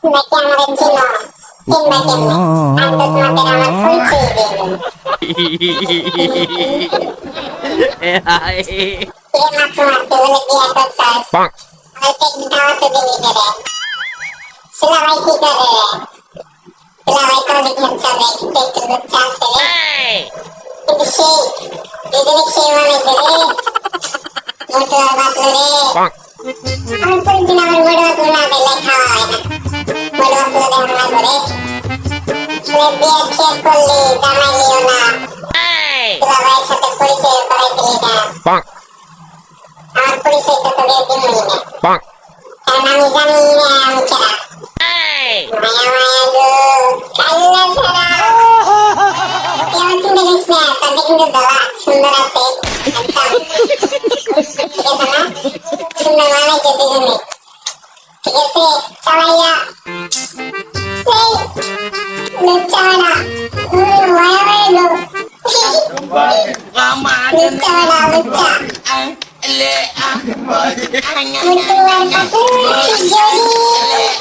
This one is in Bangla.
নাকি আমার চিনো চিনবা কেমনে আমি তো তোমাদের আমার পরিচয় দিইনি কে মাসুমা তুই বলে বিয়ে করছস আমাকে কি দাওয়াত দিবি রে শিলা ভাই কি করে শিলা ভাই কোন দিকে চলে একটু একটু লুচ্চা আছে রে কিন্তু সেই দুজনে সেই মানে রে মোটু আর বাতলো রে আমি প্রতিদিন আমার মোটু বাতলো না দিলে খাওয়া হয় না মোটু বাতলো দেখা না করে বিয়ে ঠিক করলি জামাই লিও না শিলা ভাইয়ের সাথে পরিচয় করাই দিলি না আমার পরিচয় তো তোকে দিবই না কারণ আমি জানি না আমি কেরা মায়া মায়া গো কাল্লা ছাড়া কেমন চিন্তা করিস না তাদের কিন্তু দলা সুন্দর আছে ঠিক আছে না সুন্দর মানাইছে দুজনে ঠিক আছে চালাইয়া এই লুচ্চা মানা মায়া মায়া গো লুচ্চা মানা লুচ্চা Mutu আর পাতু যদি